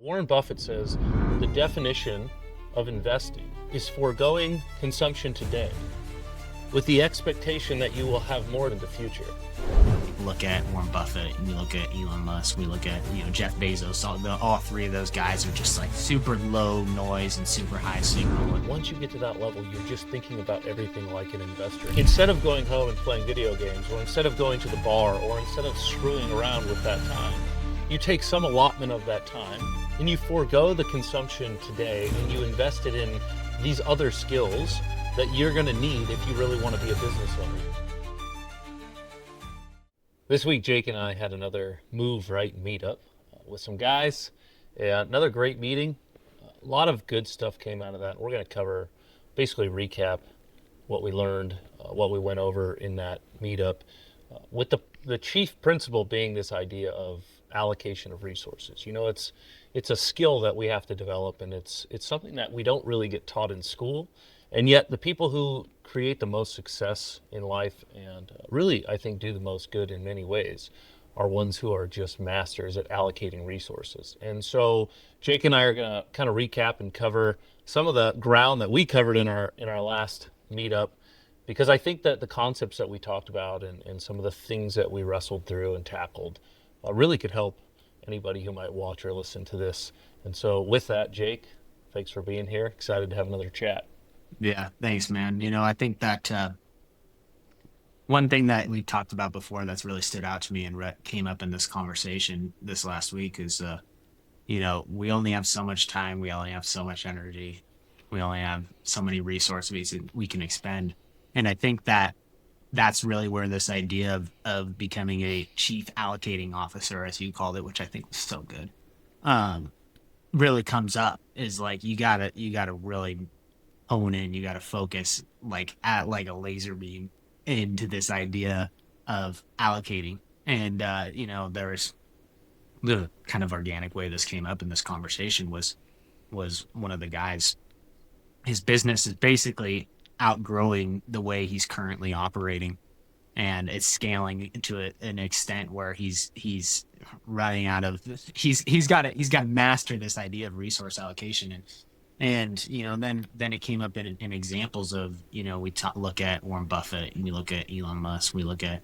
Warren Buffett says the definition of investing is foregoing consumption today with the expectation that you will have more in the future. Look at Warren Buffett, we look at Elon Musk, we look at Jeff Bezos. All three of those guys are just like super low noise and super high signal. Once you get to that level, you're just thinking about everything like an investor. Instead of going home and playing video games, or instead of going to the bar, or instead of screwing around with that time, you take some allotment of that time and you forego the consumption today and you invest it in these other skills that you're going to need if you really want to be a business owner. This week, Jake and I had another Move Right meetup with some guys. Another great meeting. A lot of good stuff came out of that. We're going to cover, basically recap what we learned, what we went over in that meetup, with the chief principle being this idea of allocation of resources. You know, it's a skill that we have to develop, and it's something that we don't really get taught in school. And yet the people who create the most success in life and really, I think, do the most good in many ways are ones who are just masters at allocating resources. And so Jake and I are going to kind of recap and cover some of the ground that we covered in our last meetup, because I think that the concepts that we talked about and some of the things that we wrestled through and tackled really could help anybody who might watch or listen to this. And so with that, Jake, thanks for being here. Excited to have another chat. Yeah, thanks, man. I think that one thing that we talked about before that's really stood out to me and came up in this conversation this last week is, we only have so much time, we only have so much energy, we only have so many resources we can expend. And I think that that's really where this idea of becoming a chief allocating officer, as you called it, which I think was so good, really comes up. Is like you gotta really hone in, you gotta focus like at like a laser beam into this idea of allocating. And there's the kind of organic way this came up in this conversation was one of the guys, his business is basically outgrowing the way he's currently operating, and it's scaling to an extent where he's running out of he's got to master this idea of resource allocation. And then it came up in examples of, we look at Warren Buffett, and we look at Elon Musk, we look at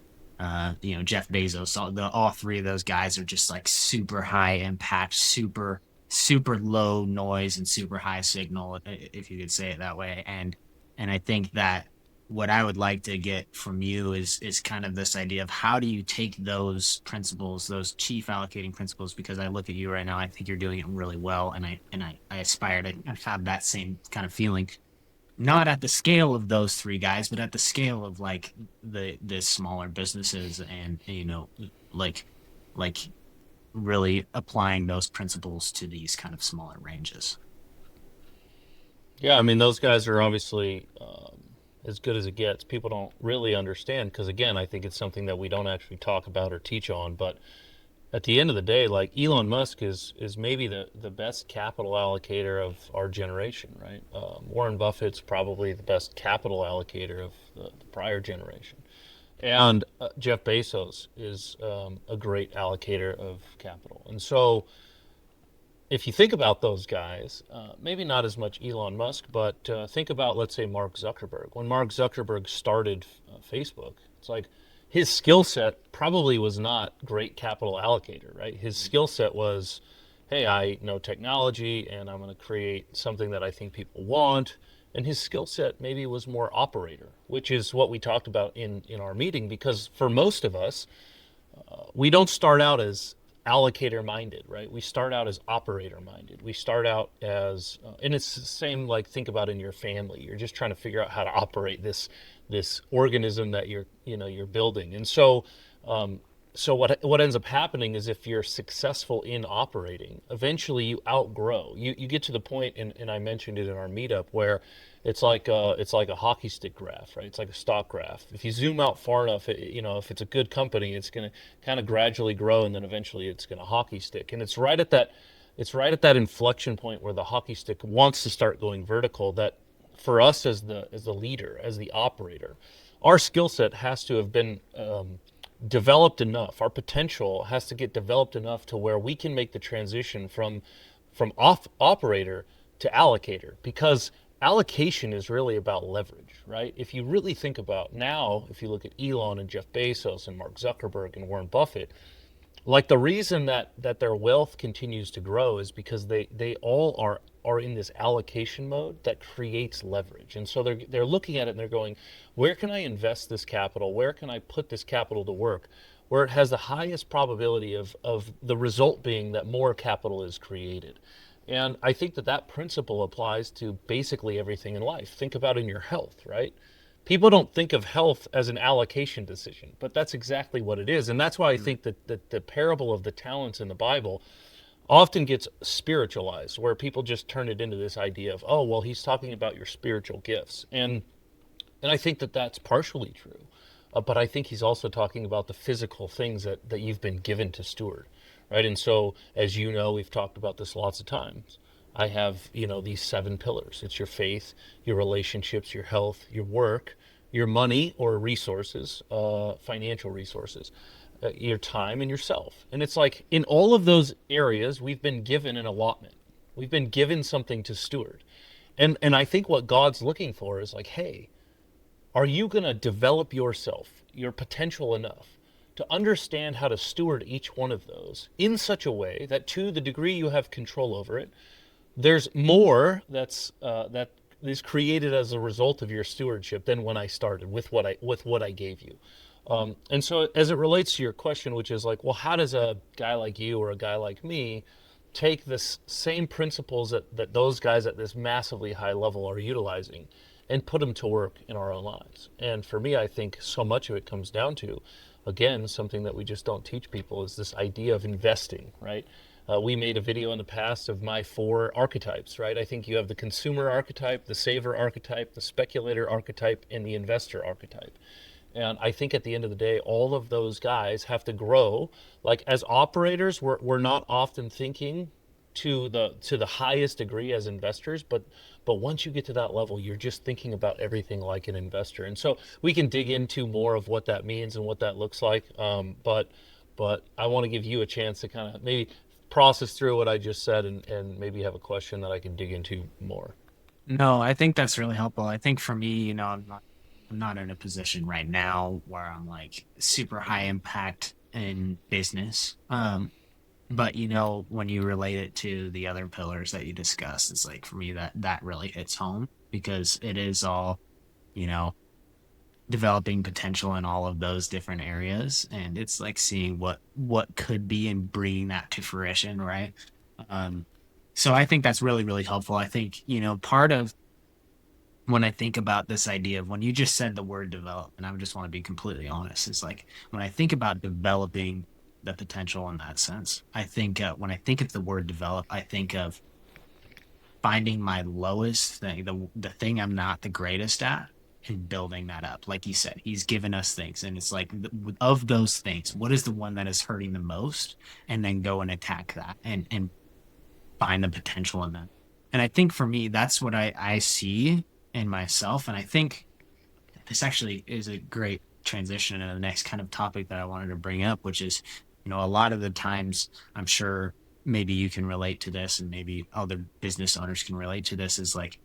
Jeff Bezos. All three of those guys are just like super high impact, super low noise and super high signal, if you could say it that way. And I think that what I would like to get from you is kind of this idea of how do you take those principles, those chief allocating principles, because I look at you right now, I think you're doing it really well. And I aspire to have that same kind of feeling, not at the scale of those three guys, but at the scale of like the smaller businesses and, like really applying those principles to these kind of smaller ranges. Yeah, I mean, those guys are obviously as good as it gets. People don't really understand because, again, I think it's something that we don't actually talk about or teach on. But at the end of the day, like Elon Musk is maybe the best capital allocator of our generation, right? Warren Buffett's probably the best capital allocator of the prior generation. And Jeff Bezos is a great allocator of capital. And so if you think about those guys, maybe not as much Elon Musk, but think about, let's say, Mark Zuckerberg. When Mark Zuckerberg started Facebook, it's like his skill set probably was not great capital allocator, right? His skill set was, hey, I know technology and I'm going to create something that I think people want. And his skill set maybe was more operator, which is what we talked about in our meeting, because for most of us, we don't start out as allocator minded, right? We start out as operator minded. We start out as, and it's the same, like think about in your family. You're just trying to figure out how to operate this organism that you're building. And so what ends up happening is if you're successful in operating, eventually you outgrow. You get to the point, and I mentioned it in our meetup, where it's like a hockey stick graph, right? It's like a stock graph. If you zoom out far enough, if it's a good company, it's going to kind of gradually grow, and then eventually it's going to hockey stick. And it's right at that inflection point where the hockey stick wants to start going vertical. That for us as the leader, as the operator, our skill set has to have been developed enough. Our potential has to get developed enough to where we can make the transition from from off operator to allocator, because allocation is really about leverage, right? If you really think about now, if you look at Elon and Jeff Bezos and Mark Zuckerberg and Warren Buffett, like the reason that their wealth continues to grow is because they all are in this allocation mode that creates leverage. And so they're looking at it and they're going, where can I invest this capital? Where can I put this capital to work where it has the highest probability of the result being that more capital is created? And I think that that principle applies to basically everything in life. Think about in your health, right? People don't think of health as an allocation decision, but that's exactly what it is. And that's why I think that the parable of the talents in the Bible often gets spiritualized, where people just turn it into this idea of, oh, well, he's talking about your spiritual gifts. And I think that that's partially true. But I think he's also talking about the physical things that you've been given to steward, right? And so, as you know, we've talked about this lots of times. I have, these 7 pillars. It's your faith, your relationships, your health, your work, your money or resources, financial resources, your time, and yourself. And it's like in all of those areas, we've been given an allotment. We've been given something to steward. And I think what God's looking for is like, hey, are you going to develop yourself, your potential enough to understand how to steward each one of those in such a way that to the degree you have control over it, there's more that is created as a result of your stewardship than when I started with what I gave you. And so as it relates to your question, which is like, well, how does a guy like you or a guy like me take this same principles that those guys at this massively high level are utilizing and put them to work in our own lives? And for me, I think so much of it comes down to, again, something that we just don't teach people is this idea of investing, right? We made a video in the past of my 4 archetypes, right? I think you have the consumer archetype, the saver archetype, the speculator archetype, and the investor archetype. And I think at the end of the day, all of those guys have to grow. Like as operators, we're not often thinking to the highest degree as investors, but once you get to that level, you're just thinking about everything like an investor. And so we can dig into more of what that means and what that looks like. But I want to give you a chance to kind of maybe process through what I just said and maybe have a question that I can dig into more. No, I think that's really helpful. I think for me, I'm not in a position right now where I'm like super high impact in business. But when you relate it to the other pillars that you discussed, it's like for me that really hits home because it is all, you know, developing potential in all of those different areas, and it's like seeing what could be and bringing that to fruition, right? Um, so I think that's really really helpful. I think part of when I think about this idea of when you just said the word develop, and I just want to be completely honest, it's like when I think about developing the potential in that sense, I think when I think of the word develop, I think of finding my lowest thing, the thing I'm not the greatest at, and building that up. Like you said, he's given us things, and it's like of those things, what is the one that is hurting the most, and then go and attack that, and find the potential in that. And I think for me, that's what I see in myself. And I think this actually is a great transition into the next kind of topic that I wanted to bring up, which is, a lot of the times I'm sure maybe you can relate to this and maybe other business owners can relate to this is like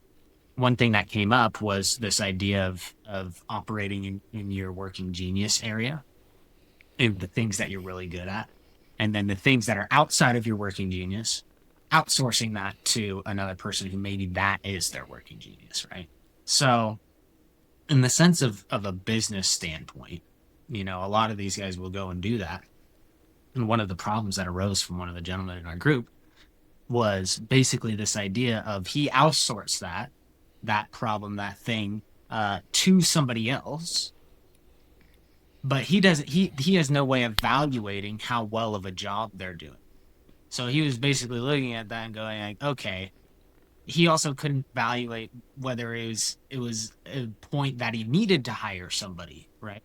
one thing that came up was this idea of operating in your working genius area and the things that you're really good at. And then the things that are outside of your working genius, outsourcing that to another person who maybe that is their working genius, right? So in the sense of a business standpoint, a lot of these guys will go and do that. And one of the problems that arose from one of the gentlemen in our group was basically this idea of he outsourced that problem, that thing, to somebody else, but he doesn't. He has no way of evaluating how well of a job they're doing. So he was basically looking at that and going like, okay. He also couldn't evaluate whether it was a point that he needed to hire somebody, right?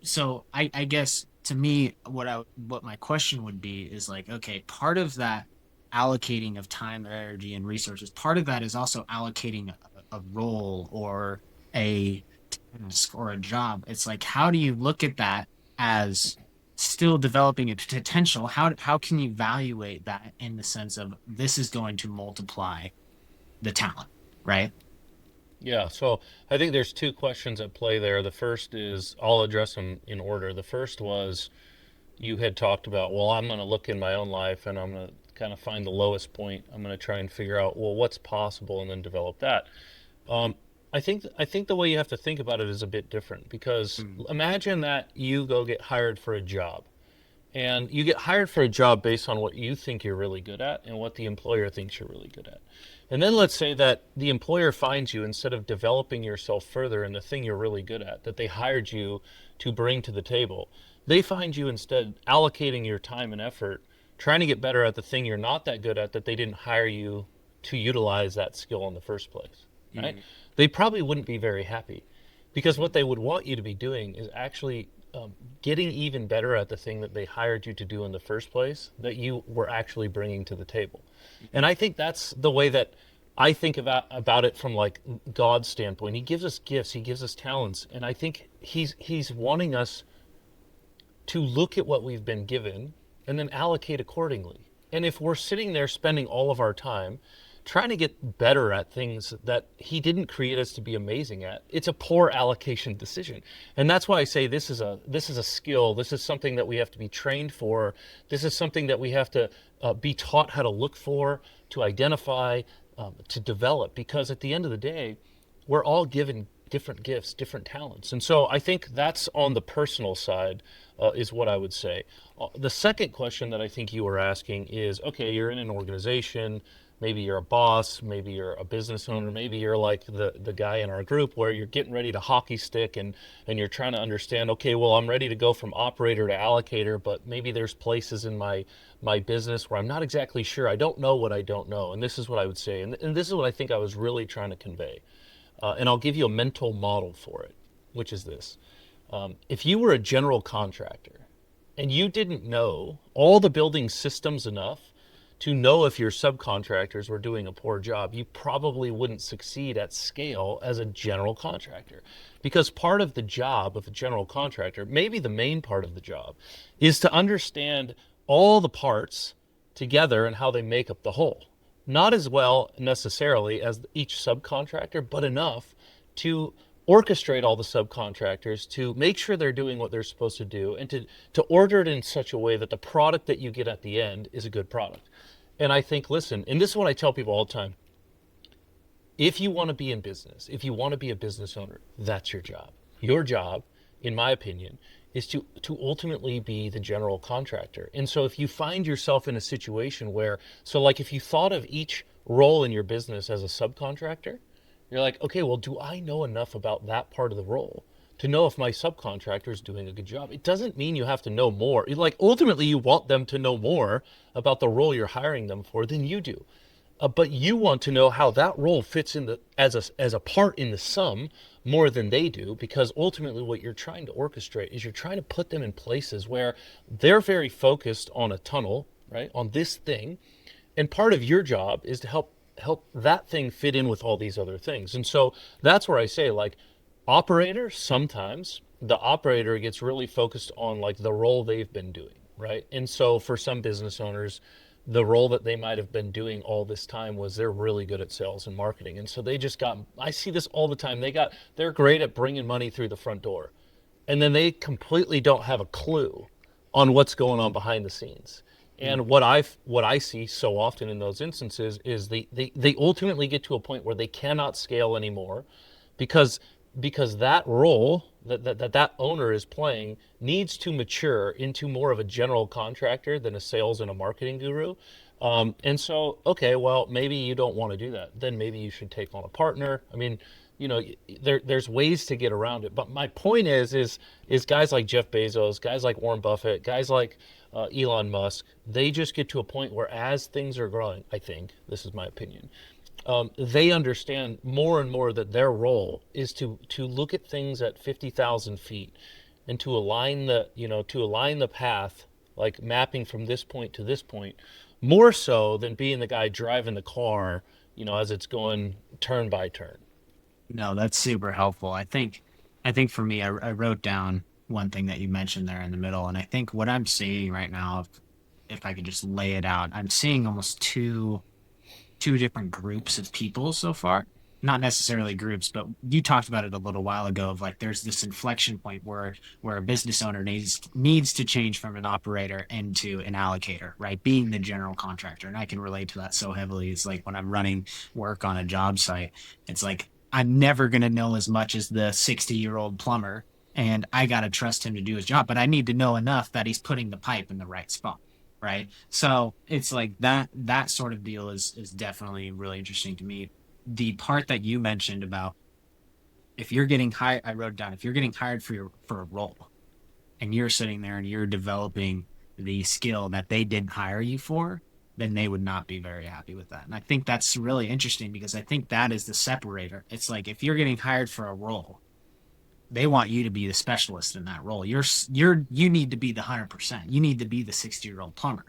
So I guess to me, what my question would be is like, okay, part of that allocating of time, energy, and resources, part of that is also allocating a role or a task or a job. It's like, how do you look at that as still developing a potential, how can you evaluate that in the sense of this is going to multiply the talent, right? Yeah, so I think there's two questions at play there. The first is, I'll address them in order. The first was, you had talked about, well, I'm going to look in my own life and I'm going to kind of find the lowest point. I'm going to try and figure out, well, what's possible and then develop that. Um, I think the way you have to think about it is a bit different, because Mm. imagine that you go get hired for a job, and you get hired for a job based on what you think you're really good at and what the employer thinks you're really good at. And then let's say that the employer finds you, instead of developing yourself further in the thing you're really good at, that they hired you to bring to the table, they find you instead allocating your time and effort trying to get better at the thing you're not that good at, that they didn't hire you to utilize that skill in the first place, right? Mm. They probably wouldn't be very happy, because what they would want you to be doing is actually getting even better at the thing that they hired you to do in the first place, that you were actually bringing to the table. And I think that's the way that I think about it from like God's standpoint. He gives us gifts, he gives us talents, and I think he's wanting us to look at what we've been given and then allocate accordingly. And if we're sitting there spending all of our time trying to get better at things that he didn't create us to be amazing at, it's a poor allocation decision. And that's why I say this is a skill. This is something that we have to be trained for. This is something that we have to be taught how to look for, to identify, to develop. Because at the end of the day, we're all given different gifts, different talents. And so I think that's on the personal side, is what I would say. The second question that I think you were asking is, okay, you're in an organization, maybe you're a boss, maybe you're a business owner, maybe you're like the guy in our group where you're getting ready to hockey stick, and you're trying to understand, okay, well, I'm ready to go from operator to allocator, but maybe there's places in my business where I'm not exactly sure. I don't know what I don't know. And this is what I would say. And this is what I think I was really trying to convey. And I'll give you a mental model for it, which is this. If you were a general contractor and you didn't know all the building systems enough to know if your subcontractors were doing a poor job, you probably wouldn't succeed at scale as a general contractor. Because part of the job of a general contractor, maybe the main part of the job, is to understand all the parts together and how they make up the whole. Not as well necessarily as each subcontractor, but enough to orchestrate all the subcontractors to make sure they're doing what they're supposed to do, and to order it in such a way that the product that you get at the end is a good product. And I think, listen, and this is what I tell people all the time, if you want to be in business, if you want to be a business owner, that's your job. Your job, in my opinion, is to ultimately be the general contractor. And so if you find yourself in a situation where, so like if you thought of each role in your business as a subcontractor, you're like, okay, well, do I know enough about that part of the role to know if my subcontractor is doing a good job? It doesn't mean you have to know more. Like ultimately, you want them to know more about the role you're hiring them for than you do. But you want to know how that role fits in the as a part in the sum more than they do, because ultimately what you're trying to orchestrate is you're trying to put them in places where they're very focused on a tunnel, right, on this thing, and part of your job is to help that thing fit in with all these other things. And so that's where I say, like, operator, sometimes the operator gets really focused on like the role they've been doing, right? And so for some business owners, the role that they might have been doing all this time was they're really good at sales and marketing. And so they just got, I see this all the time. They're great at bringing money through the front door. And then they completely don't have a clue on what's going on behind the scenes. And what I see so often in those instances is they ultimately get to a point where they cannot scale anymore, because that role that owner is playing needs to mature into more of a general contractor than a sales and a marketing guru. And so, okay, well, maybe you don't want to do that. Then maybe you should take on a partner. I mean, there's ways to get around it. But my point is guys like Jeff Bezos, guys like Warren Buffett, guys like Elon Musk, they just get to a point where as things are growing, I think, this is my opinion, they understand more and more that their role is to look at things at 50,000 feet and to align the path, like mapping from this point to this point, more so than being the guy driving the car, as it's going turn by turn. No, that's super helpful. I think for me, I wrote down one thing that you mentioned there in the middle. And I think what I'm seeing right now, if I could just lay it out, I'm seeing almost two different groups of people so far. Not necessarily groups, but you talked about it a little while ago of like there's this inflection point where a business owner needs to change from an operator into an allocator, right? Being the general contractor. And I can relate to that so heavily. It's like when I'm running work on a job site, it's like I'm never gonna know as much as the 60-year-old plumber, and I gotta trust him to do his job, but I need to know enough that he's putting the pipe in the right spot, right? So it's like that sort of deal is definitely really interesting to me. The part that you mentioned about if you're getting hired, I wrote it down. If you're getting hired for a role and you're sitting there and you're developing the skill that they didn't hire you for, then they would not be very happy with that. And I think that's really interesting because I think that is the separator. It's like if you're getting hired for a role, they want you to be the specialist in that role. You need to be the 100%. You need to be the 60-year-old plumber.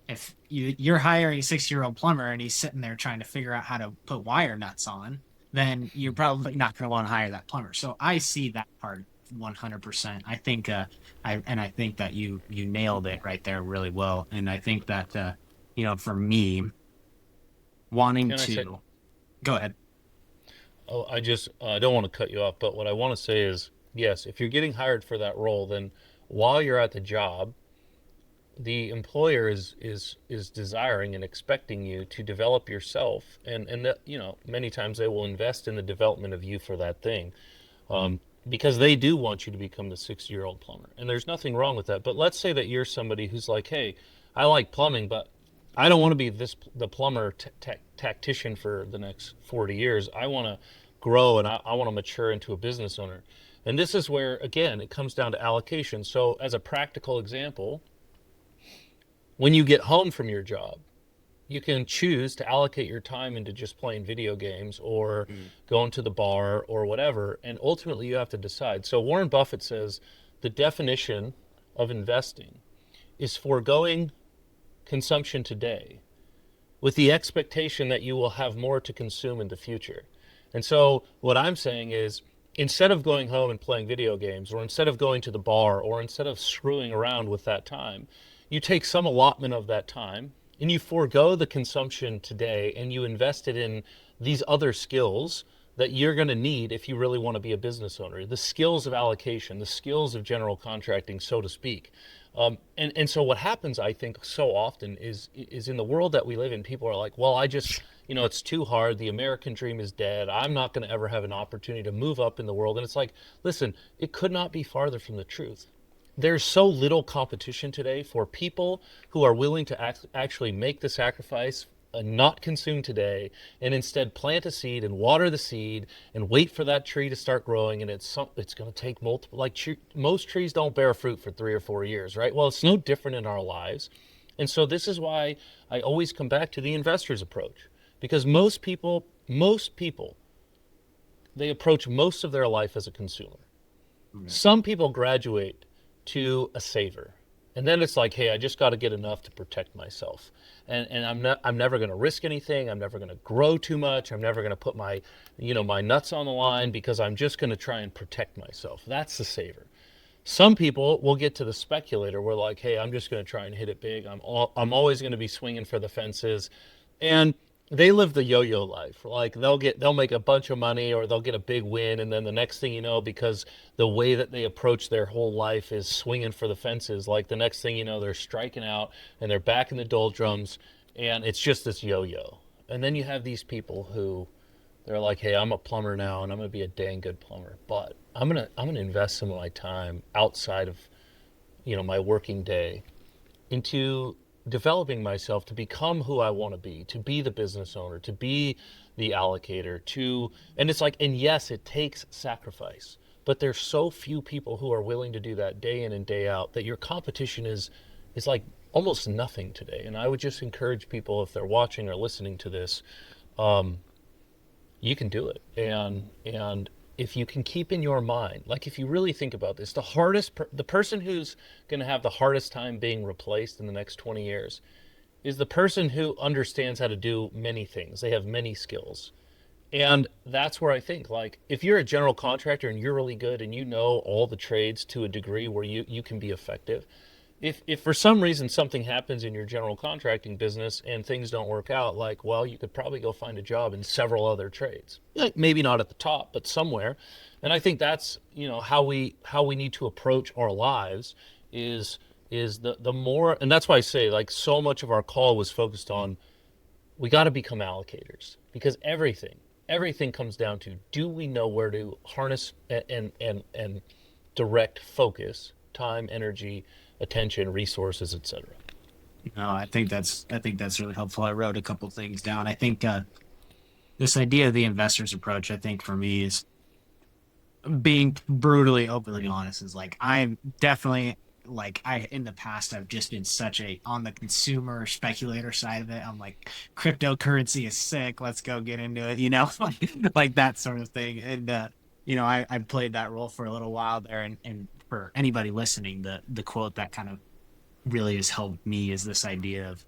If you're hiring a 60-year-old plumber and he's sitting there trying to figure out how to put wire nuts on, then you're probably not going to want to hire that plumber. So I see that part 100%. I think I think that you nailed it right there really well. And I think that for me, wanting Can I say? to go ahead. Oh, I don't want to cut you off, but what I want to say is, yes, if you're getting hired for that role, then while you're at the job, the employer is desiring and expecting you to develop yourself, and that, many times they will invest in the development of you for that thing, because they do want you to become the 60-year-old plumber, and there's nothing wrong with that. But let's say that you're somebody who's like, hey, I like plumbing, but I don't want to be the plumber tactician for the next 40 years. I want to grow, and I want to mature into a business owner. And this is where, again, it comes down to allocation. So as a practical example, when you get home from your job, you can choose to allocate your time into just playing video games or Mm. going to the bar or whatever. And ultimately, you have to decide. So Warren Buffett says the definition of investing is foregoing consumption today with the expectation that you will have more to consume in the future. And so what I'm saying is, instead of going home and playing video games, or instead of going to the bar, or instead of screwing around with that time, you take some allotment of that time and you forego the consumption today and you invest it in these other skills that you're going to need if you really want to be a business owner. The skills of allocation, the skills of general contracting, so to speak. And so what happens, I think, so often is in the world that we live in, people are like, well, it's too hard. The American dream is dead. I'm not going to ever have an opportunity to move up in the world. And it's like, listen, it could not be farther from the truth. There's so little competition today for people who are willing to actually make the sacrifice and not consume today, and instead plant a seed and water the seed and wait for that tree to start growing. And it's going to take multiple, most trees don't bear fruit for 3 or 4 years, right? Well, it's no different in our lives. And so this is why I always come back to the investor's approach, because most people, they approach most of their life as a consumer. Okay. Some people graduate to a saver. And then it's like, hey, I just got to get enough to protect myself. And I'm never going to risk anything. I'm never going to grow too much. I'm never going to put my nuts on the line because I'm just going to try and protect myself. That's the saver. Some people will get to the speculator where like, hey, I'm just going to try and hit it big. I'm always going to be swinging for the fences. And they live the yo-yo life. Like they'll make a bunch of money or they'll get a big win, and then the next thing you know, because the way that they approach their whole life is swinging for the fences, like the next thing you know, they're striking out and they're back in the doldrums, and it's just this yo-yo. And then you have these people who they're like, hey, I'm a plumber now and I'm gonna be a dang good plumber, but I'm gonna invest some of my time outside of my working day into developing myself to become who I want to be the business owner, to be the allocator, and it's like, and yes, it takes sacrifice, but there's so few people who are willing to do that day in and day out that your competition is like almost nothing today. And I would just encourage people, if they're watching or listening to this, you can do it. And if you can keep in your mind, like if you really think about this, the person who's going to have the hardest time being replaced in the next 20 years is the person who understands how to do many things. They have many skills. And that's where I think, like, if you're a general contractor and you're really good and you know all the trades to a degree where you can be effective, if for some reason something happens in your general contracting business and things don't work out, like, well, you could probably go find a job in several other trades. Like, maybe not at the top, but somewhere. And I think that's, how we need to approach our lives is the more, and that's why I say, like, so much of our call was focused on, we got to become allocators, because everything comes down to, do we know where to harness and direct focus, time, energy, attention, resources, etc. No, I think that's really helpful. I wrote a couple things down. I think this idea of the investor's approach, I think for me is being brutally openly honest, is like I'm definitely like I in the past I've just been such a on the consumer speculator side of it. I'm like cryptocurrency is sick, let's go get into it, like that sort of thing. And I played that role for a little while there, and for anybody listening, the quote that kind of really has helped me is this idea of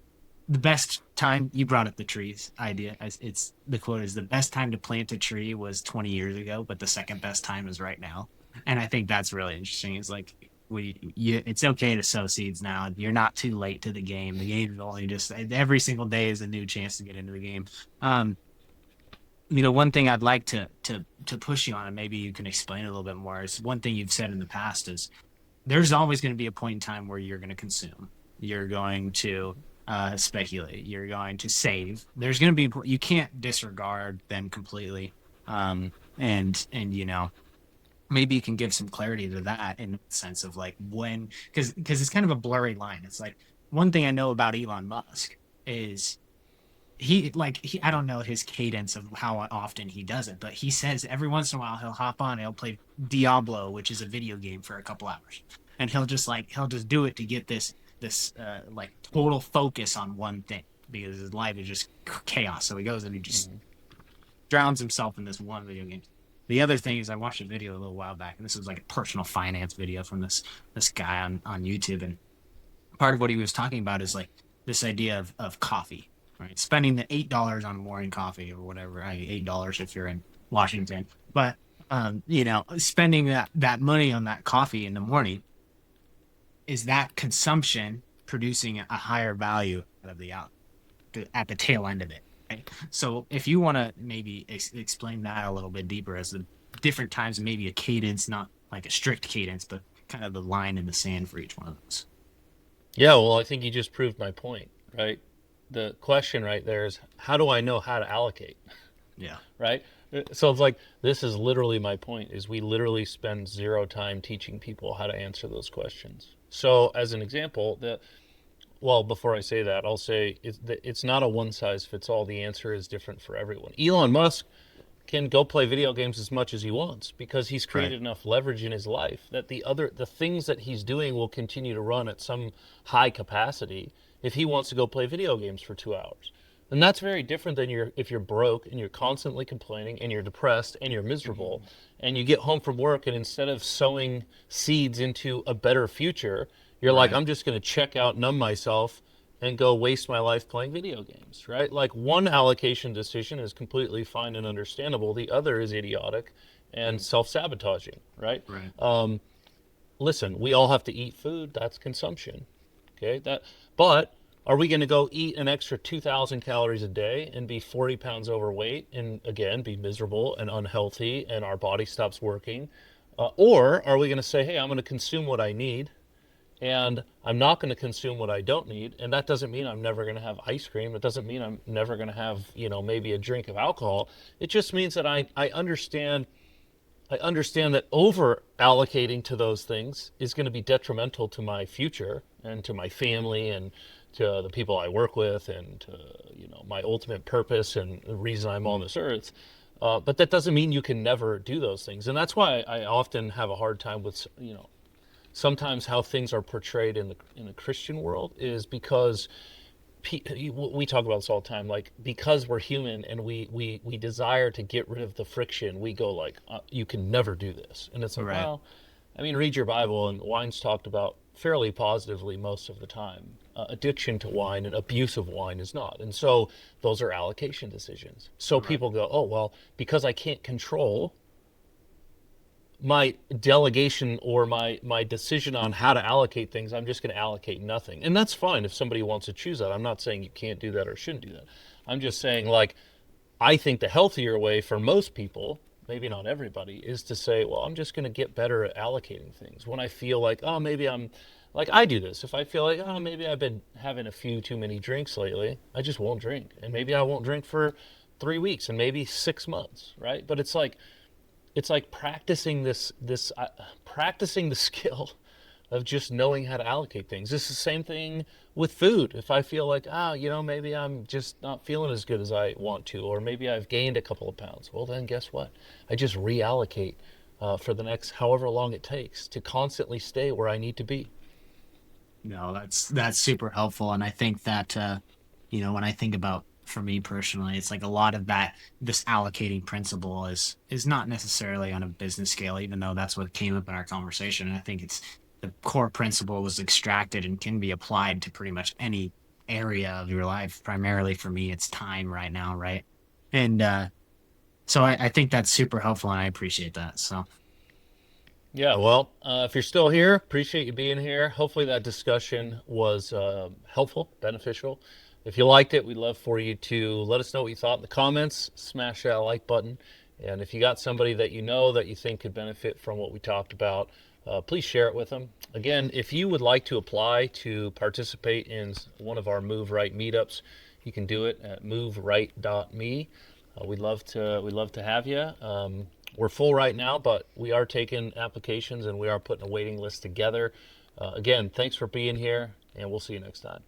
the best time. You brought up the trees idea. It's the quote is, the best time to plant a tree was 20 years ago, but the second best time is right now. And I think that's really interesting. It's like it's okay to sow seeds now. You're not too late to the game. The game is only just every single day is a new chance to get into the game. Um, one thing I'd like to push you on, and maybe you can explain it a little bit more, is one thing you've said in the past is there's always going to be a point in time where you're going to consume. You're going to speculate. You're going to save. There's going to be, you can't disregard them completely. And maybe you can give some clarity to that in the sense of like when, because it's kind of a blurry line. It's like one thing I know about Elon Musk is he I don't know his cadence of how often he does it, but he says every once in a while he'll hop on and he'll play Diablo, which is a video game, for a couple hours, and he'll just do it to get this like total focus on one thing, because his life is just chaos. So he goes and he just drowns himself in this one video game. The other thing is, I watched a video a little while back, and this was like a personal finance video from this guy on YouTube, and part of what he was talking about is like this idea of coffee, right? Spending the $8 on morning coffee or whatever, $8 if you're in Washington, but spending that money on that coffee in the morning, is that consumption producing a higher value out of the out at the tail end of it, right? So if you want to maybe explain that a little bit deeper as the different times, maybe a cadence, not like a strict cadence, but kind of the line in the sand for each one of those. Yeah, well, I think you just proved my point, right? The question right there is, how do I know how to allocate? Yeah. Right? So it's like, this is literally my point, is we literally spend zero time teaching people how to answer those questions. So as an example, well, before I say that, I'll say it's not a one size fits all. The answer is different for everyone. Elon Musk can go play video games as much as he wants, because he's Right. created enough leverage in his life that the things that he's doing will continue to run at some high capacity if he wants to go play video games for 2 hours. And that's very different than if you're broke and you're constantly complaining and you're depressed and you're miserable, and you get home from work, and instead of sowing seeds into a better future, you're like, Right. I'm just going to check out, numb myself, and go waste my life playing video games, right? Like, one allocation decision is completely fine and understandable. The other is idiotic and self-sabotaging, right? Right. Listen, we all have to eat food. That's consumption. Okay, but are we going to go eat an extra 2,000 calories a day and be 40 pounds overweight and again be miserable and unhealthy and our body stops working? Or are we going to say, hey, I'm going to consume what I need, and I'm not going to consume what I don't need? And that doesn't mean I'm never going to have ice cream. It doesn't mean I'm never going to have, maybe a drink of alcohol. It just means that I understand that over allocating to those things is going to be detrimental to my future and to my family and to the people I work with and to, my ultimate purpose and the reason I'm on this earth. But that doesn't mean you can never do those things. And that's why I often have a hard time with, sometimes how things are portrayed in the Christian world, is because we talk about this all the time, like, because we're human and we desire to get rid of the friction, we go like, you can never do this. And it's like, Right. well, I mean, read your Bible, and wine's talked about fairly positively most of the time. addiction to wine and abuse of wine is not. And so those are allocation decisions. So Right. people go, oh, well, because I can't control my delegation or my decision on how to allocate things, I'm just going to allocate nothing. And that's fine if somebody wants to choose that. I'm not saying you can't do that or shouldn't do that. I'm just saying, like, I think the healthier way for most people, maybe not everybody, is to say, well, I'm just going to get better at allocating things. When I feel like, oh, maybe I'm, like, I do this. If I feel like, oh, maybe I've been having a few too many drinks lately, I just won't drink. And maybe I won't drink for 3 weeks and maybe 6 months, right? But it's like practicing practicing the skill of just knowing how to allocate things. It's the same thing with food. If I feel like, maybe I'm just not feeling as good as I want to, or maybe I've gained a couple of pounds, well, then guess what? I just reallocate for the next however long it takes to constantly stay where I need to be. No, that's super helpful, and I think that when I think about for me personally, it's like a lot of that this allocating principle is not necessarily on a business scale, even though that's what came up in our conversation. And I think it's the core principle was extracted and can be applied to pretty much any area of your life. Primarily for me, it's time right now, right? And so I think that's super helpful, and I appreciate that. So Yeah, well, if you're still here, appreciate you being here. Hopefully that discussion was helpful, beneficial. If you liked it, we'd love for you to let us know what you thought in the comments. Smash that like button. And if you got somebody that you know that you think could benefit from what we talked about, please share it with them. Again, if you would like to apply to participate in one of our Move Right meetups, you can do it at moveright.me. We'd love to have you. We're full right now, but we are taking applications and we are putting a waiting list together. Again, thanks for being here, and we'll see you next time.